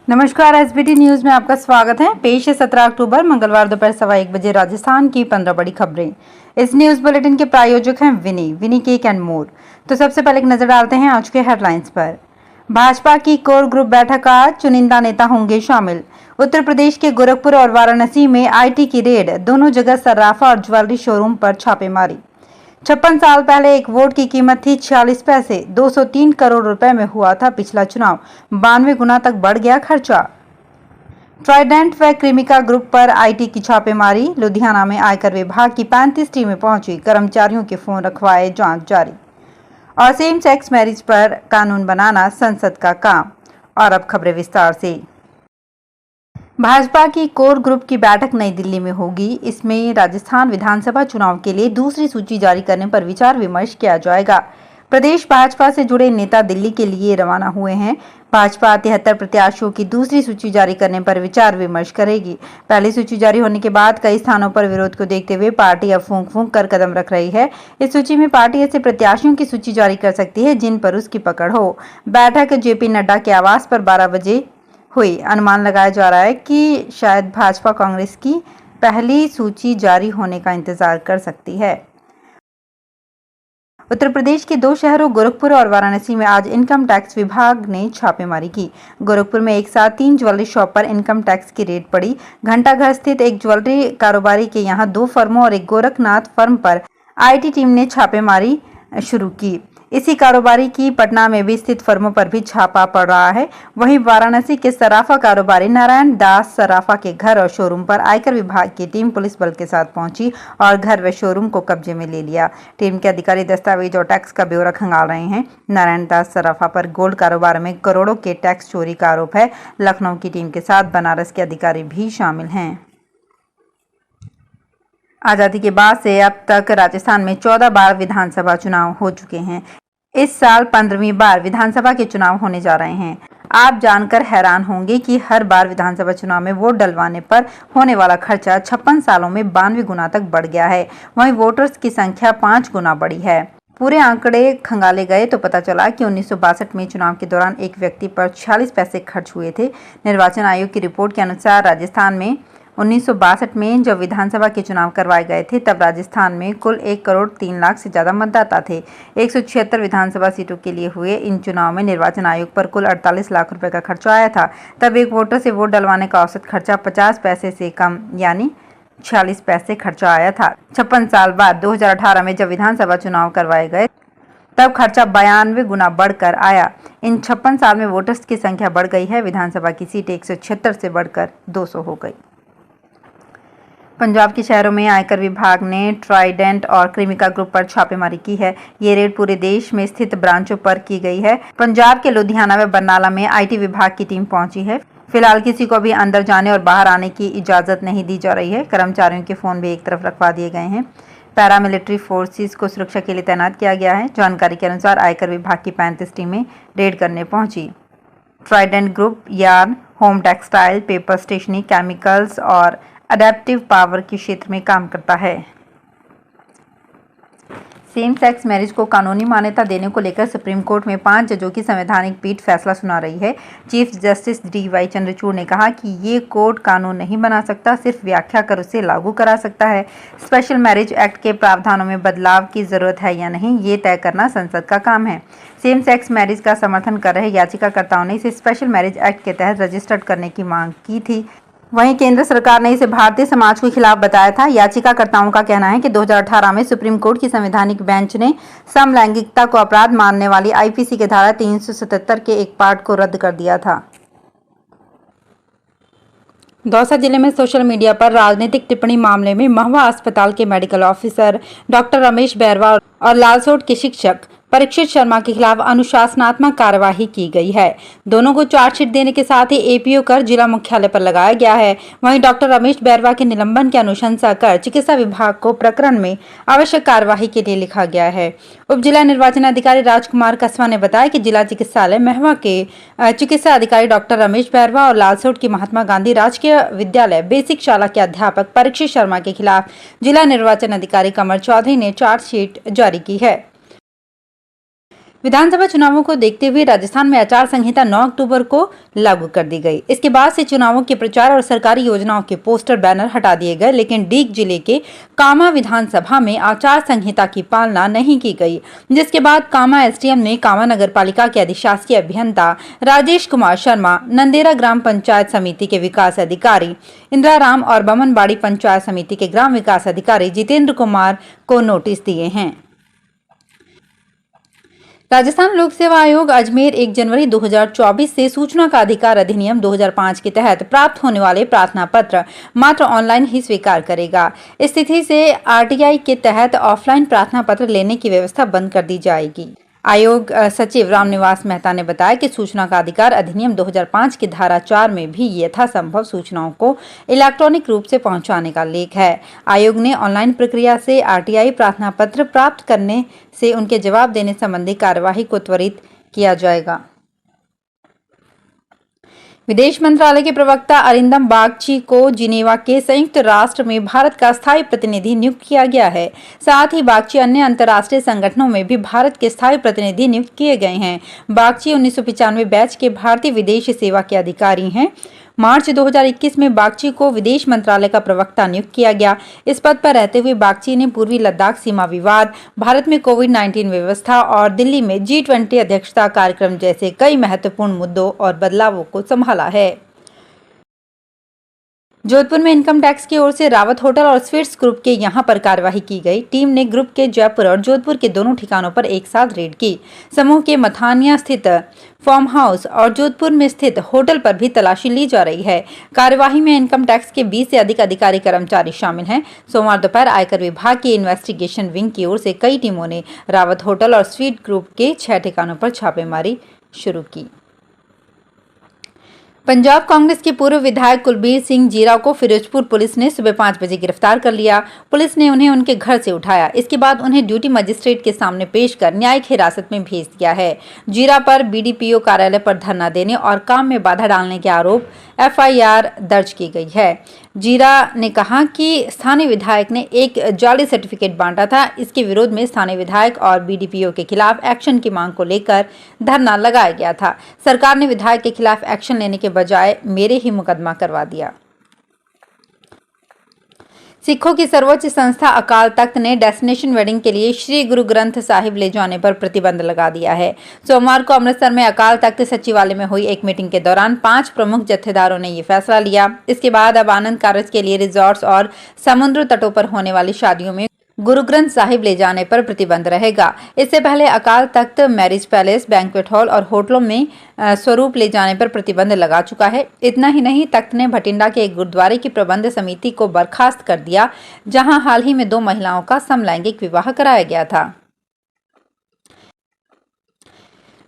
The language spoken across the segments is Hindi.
नमस्कार, एसबीटी न्यूज में आपका स्वागत है। पेश है 17 अक्टूबर मंगलवार दोपहर 1:15 राजस्थान की 15 बड़ी खबरें। इस न्यूज बुलेटिन के प्रायोजक हैं विनी केक एंड मोर। तो सबसे पहले एक नजर डालते हैं आज के हेडलाइंस पर। भाजपा की कोर ग्रुप बैठक आज, चुनिंदा नेता होंगे शामिल। उत्तर प्रदेश के गोरखपुर और वाराणसी में आईटी की रेड, दोनों जगह सर्राफा और ज्वेलरी शोरूम पर छापेमारी। 56 साल पहले एक वोट की कीमत थी 46 पैसे। 203 करोड़ रुपए में हुआ था पिछला चुनाव, 92 गुना तक बढ़ गया खर्चा। ट्राइडेंट व क्रिमिका ग्रुप पर आईटी की छापेमारी। लुधियाना में आयकर विभाग की 35 टीमें पहुंची, कर्मचारियों के फोन रखवाए, जांच जारी। और सेम सेक्स मैरिज पर कानून बनाना संसद का काम। और अब खबरें विस्तार से। भाजपा की कोर ग्रुप की बैठक नई दिल्ली में होगी। इसमें राजस्थान विधानसभा चुनाव के लिए दूसरी सूची जारी करने पर विचार विमर्श किया जाएगा। प्रदेश भाजपा से जुड़े नेता दिल्ली के लिए रवाना हुए हैं। भाजपा 73 प्रत्याशियों की दूसरी सूची जारी करने पर विचार विमर्श करेगी। पहली सूची जारी होने के बाद कई स्थानों पर विरोध को देखते हुए पार्टी अब फूंक फूंक कर कदम रख रही है। इस सूची में पार्टी ऐसे प्रत्याशियों की सूची जारी कर सकती है जिन पर उसकी पकड़ हो। बैठक जेपी नड्डा के आवास पर 12 बजे हुई। अनुमान लगाया जा रहा है कि शायद भाजपा कांग्रेस की पहली सूची जारी होने का इंतजार कर सकती है। उत्तर प्रदेश के दो शहरों गोरखपुर और वाराणसी में आज इनकम टैक्स विभाग ने छापेमारी की। गोरखपुर में एक साथ 3 ज्वेलरी शॉप पर इनकम टैक्स की रेड पड़ी। घंटाघर स्थित एक ज्वेलरी कारोबारी के यहां 2 फर्मों और एक गोरखनाथ फर्म पर आईटी टीम ने छापेमारी शुरू की। इसी कारोबारी की पटना में भी स्थित फर्मों पर भी छापा पड़ रहा है। वहीं वाराणसी के सराफा कारोबारी नारायण दास सराफा के घर और शोरूम पर आयकर विभाग की टीम पुलिस बल के साथ पहुंची और घर व शोरूम को कब्जे में ले लिया। टीम के अधिकारी दस्तावेज और टैक्स का ब्यौरा खंगाल रहे हैं। नारायण दास सराफा पर गोल्ड कारोबार में करोड़ों के टैक्स चोरी का आरोप है। लखनऊ की टीम के साथ बनारस के अधिकारी भी शामिल हैं। आजादी के बाद से अब तक राजस्थान में 14 बार विधानसभा चुनाव हो चुके हैं। इस साल 15वीं बार विधानसभा के चुनाव होने जा रहे हैं। आप जानकर हैरान होंगे कि हर बार विधानसभा चुनाव में वोट डलवाने पर होने वाला खर्चा 56 सालों में 92 गुना तक बढ़ गया है। वहीं वोटर्स की संख्या 5 गुना बढ़ी है। पूरे आंकड़े खंगाले गए तो पता चला कि 1962 में चुनाव के दौरान एक व्यक्ति पर 46 पैसे खर्च हुए थे। निर्वाचन आयोग की रिपोर्ट के अनुसार राजस्थान में 1962 में जब विधानसभा के चुनाव करवाए गए थे तब राजस्थान में कुल 1 करोड़ 3 लाख से ज्यादा मतदाता थे। 176 विधानसभा सीटों के लिए हुए इन चुनाव में निर्वाचन आयोग पर कुल 48 लाख रुपए का खर्चा आया था। तब एक वोटर से वोट डलवाने का औसत खर्चा 50 पैसे से कम यानी 46 पैसे खर्चा आया था। 56 साल बाद 2018 में जब विधानसभा चुनाव करवाए गए तब खर्चा 92 गुना बढ़कर आया। इन 56 साल में वोटर्स की संख्या बढ़ गई है। विधानसभा की सीट 176 से बढ़कर 200 हो गई। पंजाब के शहरों में आयकर विभाग ने ट्राइडेंट और क्रिमिका ग्रुप पर छापेमारी की है। ये रेड पूरे देश में स्थित ब्रांचों पर की गई है। पंजाब के लुधियाना व बरनाला में आईटी विभाग की टीम पहुंची है। फिलहाल किसी को भी अंदर जाने और बाहर आने की इजाजत नहीं दी जा रही है। कर्मचारियों के फोन भी एक तरफ रखवा दिए गए हैं। पैरामिलिट्री फोर्सेस को सुरक्षा के लिए तैनात किया गया है। जानकारी के अनुसार आयकर विभाग की 35 टीमें रेड करने पहुंची। Trident group yarn, home textile, paper stationery, chemicals और अडेप्टिव पावर के क्षेत्र में काम करता है। सेम सेक्स मैरिज को कानूनी मान्यता देने को लेकर सुप्रीम कोर्ट में 5 जजों की संवैधानिक पीठ फैसला सुना रही है। चीफ जस्टिस DY चंद्रचूड़ ने कहा कि ये कोर्ट कानून नहीं बना सकता, सिर्फ व्याख्या कर उसे लागू करा सकता है। स्पेशल मैरिज एक्ट के प्रावधानों में बदलाव की जरूरत है या नहीं, ये तय करना संसद का काम है। सेम सेक्स मैरिज का समर्थन कर रहे याचिकाकर्ताओं ने इसे स्पेशल मैरिज एक्ट के तहत रजिस्टर्ड करने की मांग की थी। वहीं केंद्र सरकार ने इसे भारतीय समाज के खिलाफ बताया था। याचिकाकर्ताओं का कहना है कि 2018 में सुप्रीम कोर्ट की संवैधानिक बेंच ने समलैंगिकता को अपराध मानने वाली IPC के धारा 377 के एक पार्ट को रद्द कर दिया था। दौसा जिले में सोशल मीडिया पर राजनीतिक टिप्पणी मामले में महवा अस्पताल के medical officer doctor Ramesh Bairwa और लालसोट के शिक्षक परीक्षित शर्मा के खिलाफ अनुशासनात्मक कार्यवाही की गई है। दोनों को चार्जशीट देने के साथ ही APO कर जिला मुख्यालय पर लगाया गया है। वहीं डॉक्टर रमेश बैरवा के निलंबन की अनुशंसा कर चिकित्सा विभाग को प्रकरण में आवश्यक कार्यवाही के लिए लिखा गया है। उप जिला निर्वाचन अधिकारी राजकुमार कसवा ने बताया कि जिला चिकित्सालय महवा के चिकित्सा अधिकारी डॉक्टर रमेश बैरवा और लालसोट की महात्मा गांधी राजकीय विद्यालय बेसिक शाला के अध्यापक परीक्षित शर्मा के खिलाफ जिला निर्वाचन अधिकारी कमर चौधरी ने चार्जशीट जारी की है। विधानसभा चुनावों को देखते हुए राजस्थान में आचार संहिता 9 अक्टूबर को लागू कर दी गई। इसके बाद से चुनावों के प्रचार और सरकारी योजनाओं के पोस्टर बैनर हटा दिए गए, लेकिन डीग जिले के कामा विधानसभा में आचार संहिता की पालना नहीं की गई, जिसके बाद कामा एसडीएम ने कामा नगर पालिका के अधिशासी अभियंता राजेश कुमार शर्मा, नंदेरा ग्राम पंचायत समिति के विकास अधिकारी इंदिरा राम और बमनबाड़ी पंचायत समिति के ग्राम विकास अधिकारी जितेंद्र कुमार को नोटिस दिए हैं। राजस्थान लोक सेवा आयोग अजमेर 1 जनवरी 2024 से सूचना का अधिकार अधिनियम 2005 के तहत प्राप्त होने वाले प्रार्थना पत्र मात्र ऑनलाइन ही स्वीकार करेगा। इस तिथि से आरटीआई के तहत ऑफलाइन प्रार्थना पत्र लेने की व्यवस्था बंद कर दी जाएगी। आयोग सचिव रामनिवास मेहता ने बताया कि सूचना का अधिकार अधिनियम 2005 की धारा 4 में भी यथासंभव सूचनाओं को इलेक्ट्रॉनिक रूप से पहुंचाने का लेख है। आयोग ने ऑनलाइन प्रक्रिया से आरटीआई प्रार्थना पत्र प्राप्त करने से उनके जवाब देने संबंधी कार्यवाही को त्वरित किया जाएगा। विदेश मंत्रालय के प्रवक्ता अरिंदम बागची को जिनेवा के संयुक्त राष्ट्र में भारत का स्थायी प्रतिनिधि नियुक्त किया गया है। साथ ही बागची अन्य अंतर्राष्ट्रीय संगठनों में भी भारत के स्थायी प्रतिनिधि नियुक्त किए गए हैं। बागची 1995 बैच के भारतीय विदेश सेवा के अधिकारी हैं। मार्च 2021 में बागची को विदेश मंत्रालय का प्रवक्ता नियुक्त किया गया। इस पद पर रहते हुए बागची ने पूर्वी लद्दाख सीमा विवाद, भारत में कोविड-19 व्यवस्था और दिल्ली में G20 अध्यक्षता कार्यक्रम जैसे कई महत्वपूर्ण मुद्दों और बदलावों को संभाला है। जोधपुर में इनकम टैक्स की ओर से रावत होटल और स्वीट्स ग्रुप के यहां पर कार्यवाही की गई। टीम ने ग्रुप के जयपुर और जोधपुर के दोनों ठिकानों पर एक साथ रेड की। समूह के मथानिया स्थित फार्म हाउस और जोधपुर में स्थित होटल पर भी तलाशी ली जा रही है। कार्यवाही में इनकम टैक्स के 20 से अधिक अधिकारी कर्मचारी शामिल हैं। सोमवार दोपहर आयकर विभाग की इन्वेस्टिगेशन विंग की ओर से कई टीमों ने रावत होटल और स्वीट ग्रुप के 6 ठिकानों पर छापेमारी शुरू की। पंजाब कांग्रेस के पूर्व विधायक कुलबीर सिंह जीरा को फिरोजपुर पुलिस ने सुबह 5 बजे गिरफ्तार कर लिया। पुलिस ने उन्हें उनके घर से उठाया। इसके बाद उन्हें ड्यूटी मजिस्ट्रेट के सामने पेश कर न्यायिक हिरासत में भेज दिया है। जीरा पर बीडीपीओ कार्यालय पर धरना देने और काम में बाधा डालने के आरोप एफआईआर दर्ज की गई है। जीरा ने कहा कि स्थानीय विधायक ने एक जाली सर्टिफिकेट बांटा था। इसके विरोध में स्थानीय विधायक और बीडीपीओ के खिलाफ एक्शन की मांग को लेकर धरना लगाया गया था। सरकार ने विधायक के खिलाफ एक्शन लेने के बजाय मेरे ही मुकदमा करवा दिया। सिखों की सर्वोच्च संस्था अकाल तख्त ने डेस्टिनेशन वेडिंग के लिए श्री गुरु ग्रंथ साहिब ले जाने पर प्रतिबंध लगा दिया है। सोमवार को अमृतसर में अकाल तख्त सचिवालय में हुई एक मीटिंग के दौरान 5 प्रमुख जत्थेदारों ने ये फैसला लिया। इसके बाद अब आनंद कारज के लिए रिजॉर्ट्स और समुद्र तटों पर होने वाली शादियों में गुरु ग्रंथ साहिब ले जाने पर प्रतिबंध रहेगा। इससे पहले Akal Takht marriage palace, banquet hall और होटलों में स्वरूप ले जाने पर प्रतिबंध लगा चुका है। इतना ही नहीं, तख्त ने भटिंडा के एक गुरुद्वारे की प्रबंध समिति को बर्खास्त कर दिया, जहां हाल ही में 2 महिलाओं का समलैंगिक विवाह कराया गया था।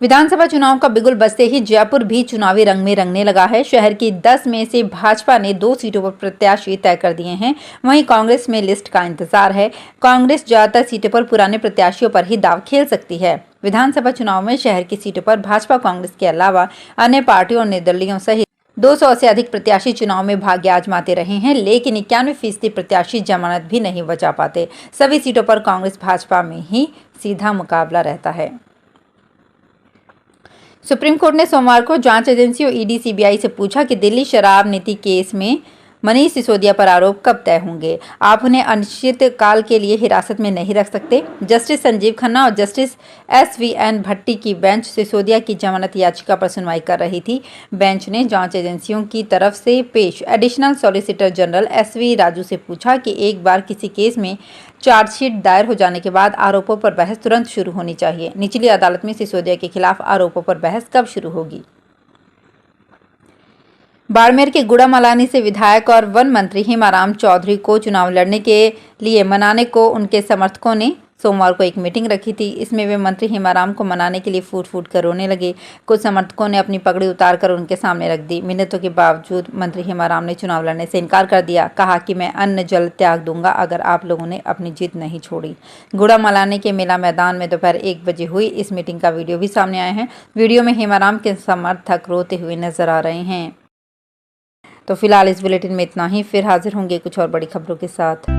विधानसभा चुनाव का बिगुल बजते ही जयपुर भी चुनावी रंग में रंगने लगा है। शहर की 10 में से भाजपा ने 2 सीटों पर प्रत्याशी तय कर दिए हैं। वहीं कांग्रेस में लिस्ट का इंतजार है। कांग्रेस ज्यादातर सीटों पर पुराने प्रत्याशियों पर ही दांव खेल सकती है। विधानसभा चुनाव में शहर की सीटों पर भाजपा कांग्रेस के अलावा अन्य पार्टियों और निर्दलीयों सहित 200 से अधिक प्रत्याशी चुनाव में भाग्य आजमाते रहे हैं, लेकिन 91% प्रत्याशी जमानत भी नहीं बचा पाते। सभी सीटों पर कांग्रेस भाजपा में ही सीधा मुकाबला रहता है। सुप्रीम कोर्ट ने सोमवार को जांच एजेंसी और ईडी सीबीआई से पूछा कि दिल्ली शराब नीति केस में मनीष सिसोदिया पर आरोप कब तय होंगे। आप उन्हें अनिश्चित काल के लिए हिरासत में नहीं रख सकते। जस्टिस संजीव खन्ना और जस्टिस SVN भट्टी की बेंच सिसोदिया की जमानत याचिका पर सुनवाई कर रही थी। बेंच ने जांच एजेंसियों की तरफ से पेश additional solicitor general SV Raju से पूछा कि एक बार किसी केस में चार्जशीट दायर हो जाने के बाद आरोपों पर बहस तुरंत शुरू होनी चाहिए। निचली अदालत में सिसोदिया के खिलाफ आरोपों पर बहस कब शुरू होगी। बाड़मेर के गुड़ामलानी से विधायक और वन मंत्री हेमाराम चौधरी को चुनाव लड़ने के लिए मनाने को उनके समर्थकों ने सोमवार को एक मीटिंग रखी थी। इसमें वे मंत्री हेमाराम को मनाने के लिए फूट फूट कर रोने लगे। कुछ समर्थकों ने अपनी पगड़ी उतारकर उनके सामने रख दी। मिन्नतों के बावजूद मंत्री हेमाराम ने चुनाव लड़ने से इनकार कर दिया। कहा कि मैं अन्न जल त्याग दूंगा अगर आप लोगों ने अपनी जिद नहीं छोड़ी। गुड़ामलानी के मेला मैदान में दोपहर 1 बजे हुई इस मीटिंग का वीडियो भी सामने आया है। वीडियो में हेमाराम के समर्थक रोते हुए नजर आ रहे हैं। तो फिलहाल इस बुलेटिन में इतना ही। फिर हाजिर होंगे कुछ और बड़ी खबरों के साथ।